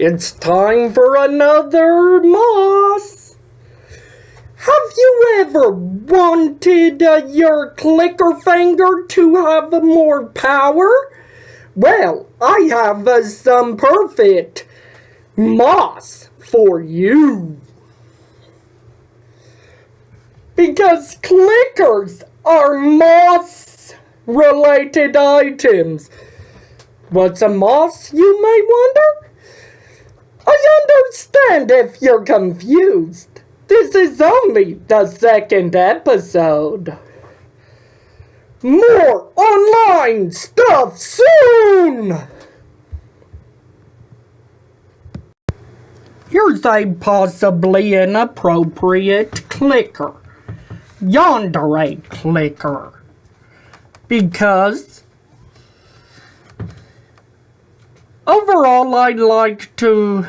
It's time for another M.O.S.S. Have you ever wanted your clicker finger to have more power? Well, I have some perfect M.O.S.S for you. Because clickers are M.O.S.S related items. What's a M.O.S.S, you may wonder? I understand if you're confused. This is only the second episode. More online stuff soon! Here's a possibly inappropriate clicker. Yandere clicker. Because overall, I'd like to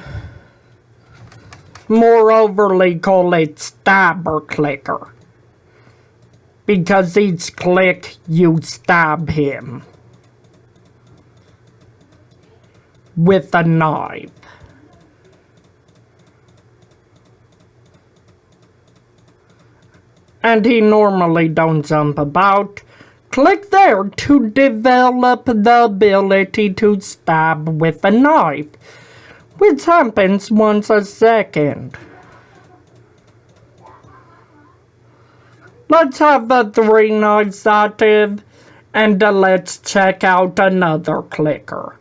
more overly call it stabber clicker. Because each click, you stab him with a knife. And he normally don't jump about. Click there to develop the ability to stab with a knife, which happens once a second. Let's have the 3 knives active, and let's check out another clicker.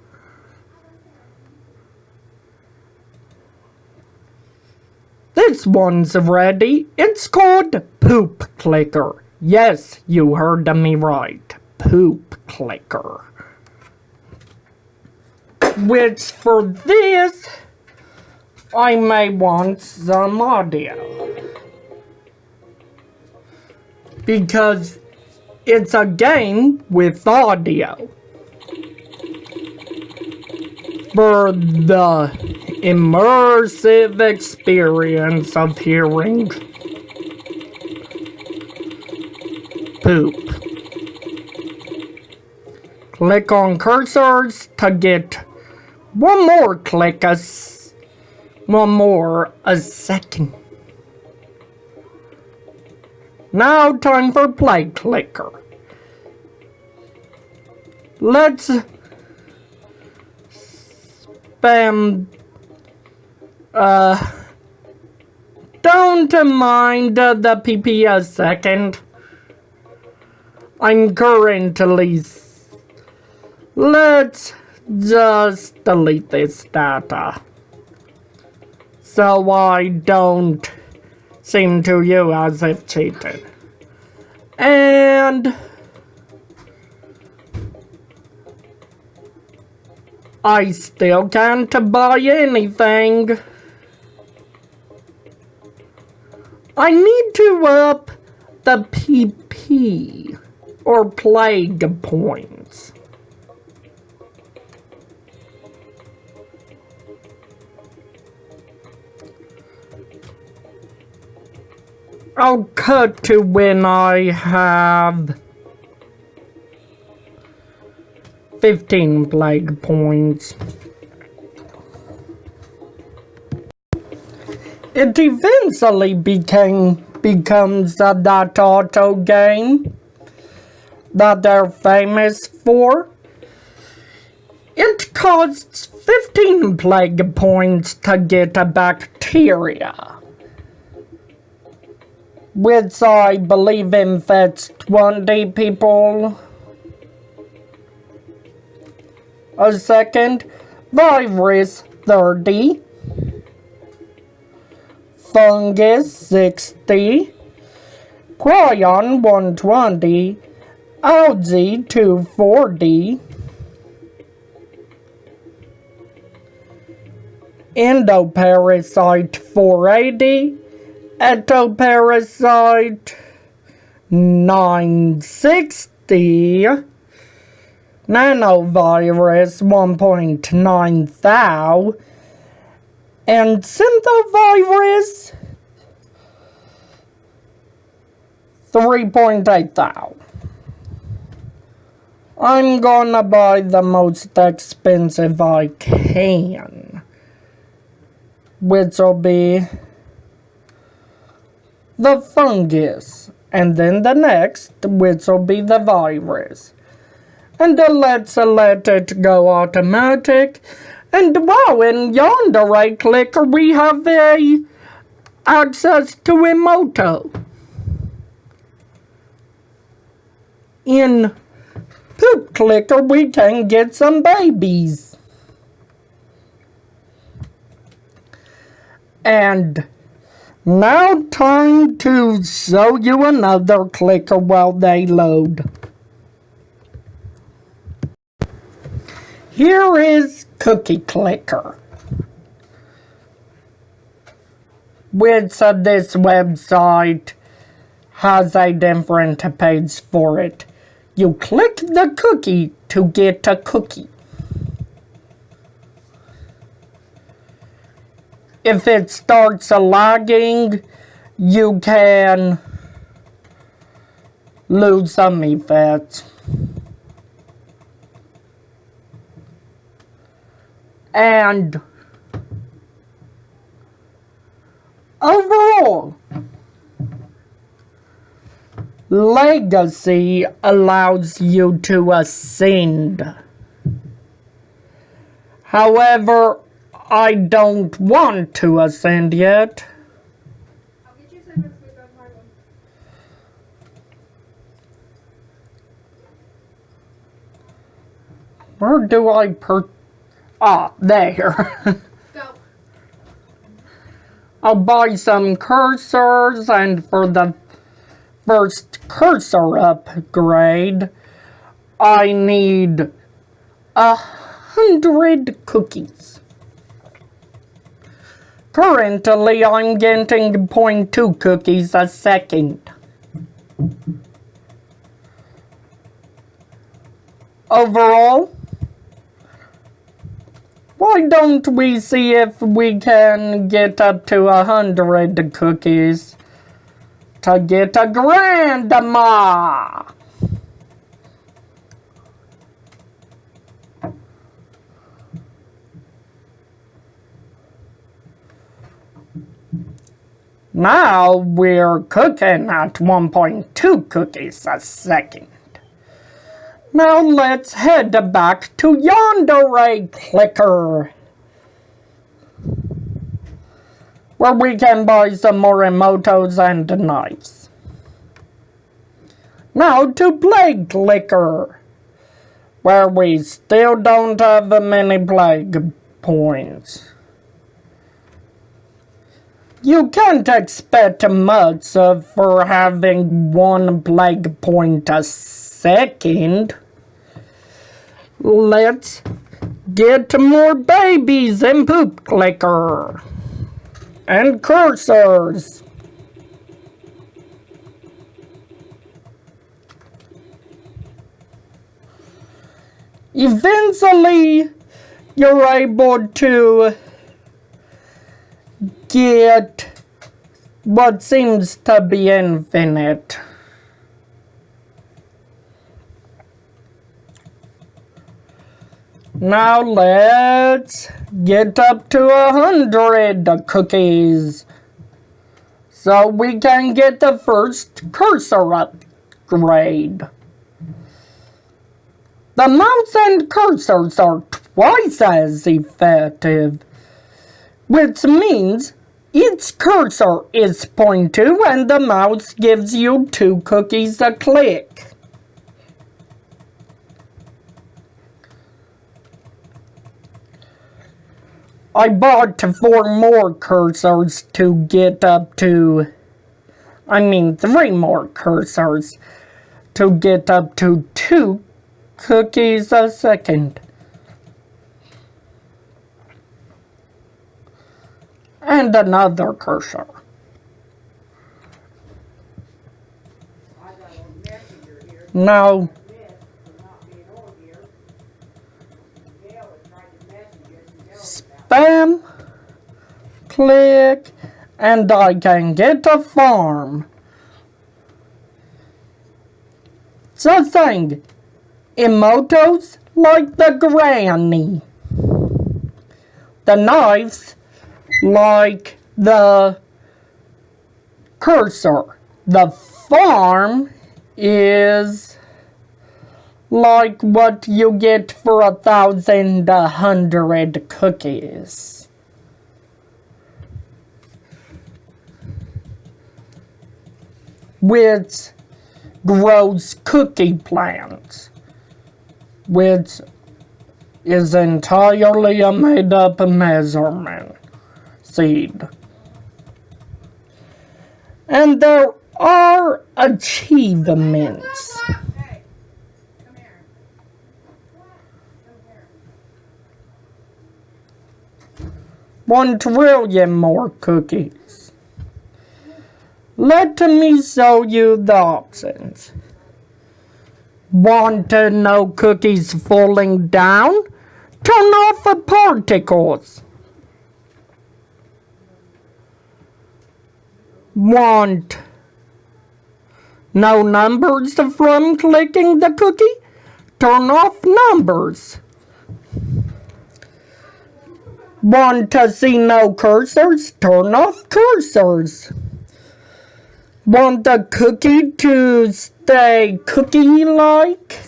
This one's ready. It's called Poop Clicker. Yes, you heard me right. Poop Clicker. Which for this, I may want some audio. Because it's a game with audio. For the immersive experience of hearing poop. Click on cursors to get one more a second. Now time for play clicker. Let's spam don't mind the PP a second. I'm currently let's just delete this data so I don't seem to you as if cheated. And I still can't buy anything. I need to up the PP or plague points. I'll cut to when I have 15 plague points. It eventually becomes that auto game that they're famous for. It costs 15 plague points to get a bacteria, which I believe infects 20 people a second, virus 30, fungus 60, prion 120, algae 240, endoparasite 480, ectoparasite 960, nanovirus 1.9 thou, and synthovirus 3.8 thou. I'm gonna buy the most expensive I can. which will be the fungus, and then the next, which will be the virus. And let's let it go automatic. And wow, in yonder right clicker we have access to Emoto. In Poop Clicker we can get some babies. And now time to show you another clicker while they load. Here is Cookie Clicker, which this website has a different page for it. You click the cookie to get a cookie. If it starts lagging, you can lose some effects. And overall, Legacy allows you to ascend. However, I don't want to ascend yet. I'll get you some next week on my one. Where do I there. Go. I'll buy some cursors, and for the first cursor upgrade, I need 100 cookies. Currently, I'm getting 0.2 cookies a second. Overall, why don't we see if we can get up to 100 cookies to get a grandma? Now we're cooking at 1.2 cookies a second. Now let's head back to yonder clicker, where we can buy some more emotos and knives. Now to plague clicker, where we still don't have many plague points. You can't expect much for having 1 plague point a second. Let's get more babies in Poop Clicker and cursors. Eventually, you're able to get what seems to be infinite. Now let's get up to 100 cookies so we can get the first cursor upgrade. The mouse and cursors are twice as effective, which means each cursor is 0.2 and the mouse gives you 2 cookies a click. I bought 4 more cursors to get up to, 3 more cursors to get up to 2 cookies a second. And another cursor. Now, spam, click, and I can get a farm. So thing, emotos like the granny. The knives like the cursor. The farm is like what you get for 1,100 cookies. Which grows cookie plants, which is entirely a made-up measurement seed. And there are achievements. Hey, come here. Come here. 1 trillion more cookies. Let me show you the options. Want to know cookies falling down? Turn off the particles. Want no numbers from clicking the cookie? Turn off numbers. Want to see no cursors? Turn off cursors. Want the cookie to stay cookie-like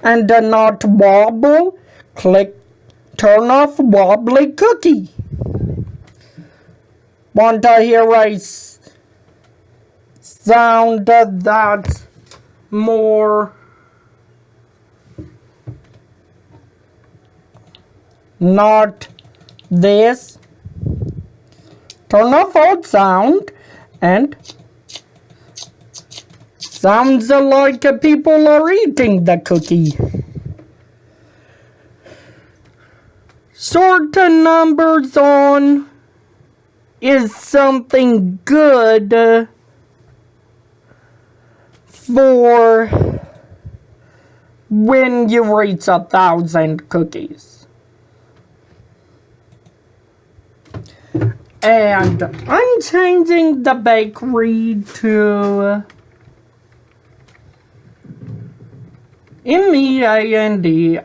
and not wobble? Turn off wobbly cookie. Want to hear a sound that's more not this? Turn off all sound and sounds like people are eating the cookie. Sort the numbers on is something good for when you reach 1,000 cookies. And I'm changing the bakery to MEANDRED.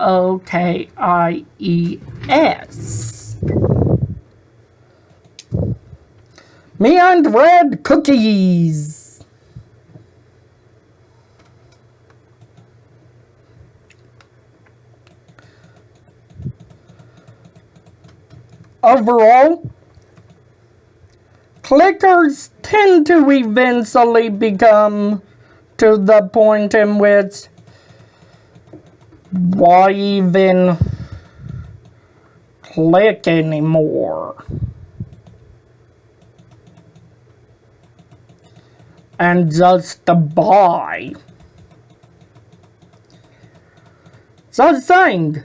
COOKIES. Me and red cookies. Overall, clickers tend to eventually become to the point in which why even click anymore? And just buy. So saying,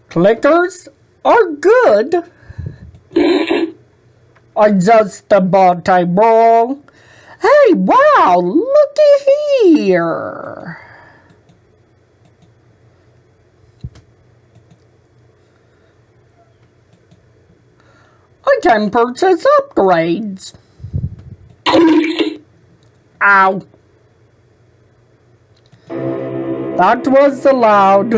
clickers are good. I just bought a roll. Hey, wow, looky here. I can purchase upgrades. Ow. That was loud.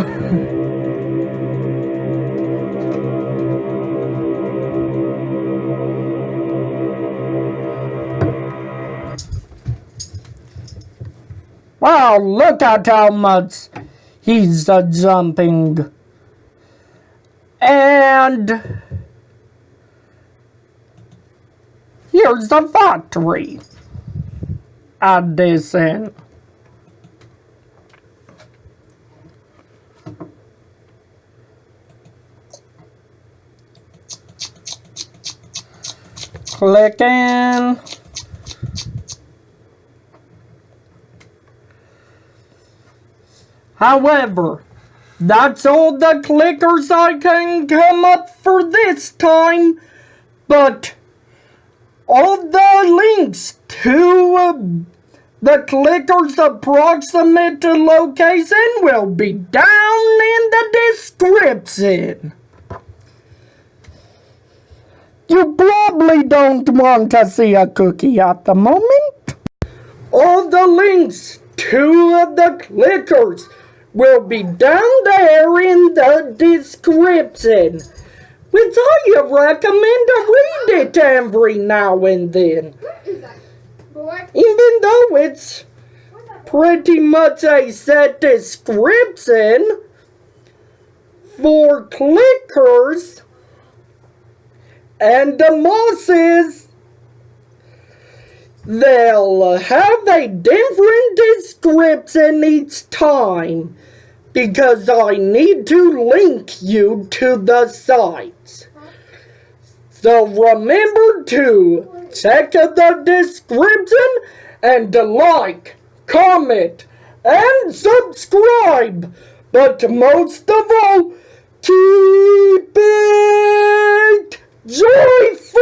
Wow, look at how much he's jumping. And here's the factory. Add this in. Click in. However, that's all the clickers I can come up for this time, but all the links to the clicker's approximate location will be down in the description. You probably don't want to see a cookie at the moment. All the links to the clickers will be down there in the description, which I recommend to read it every now and then. What is that? Boy? Even though it's pretty much a set description for clickers and the M.O.S.S, they'll have a different description each time because I need to link you to the sites. So remember to check the description and to like, comment, and subscribe. But most of all, keep it joyful!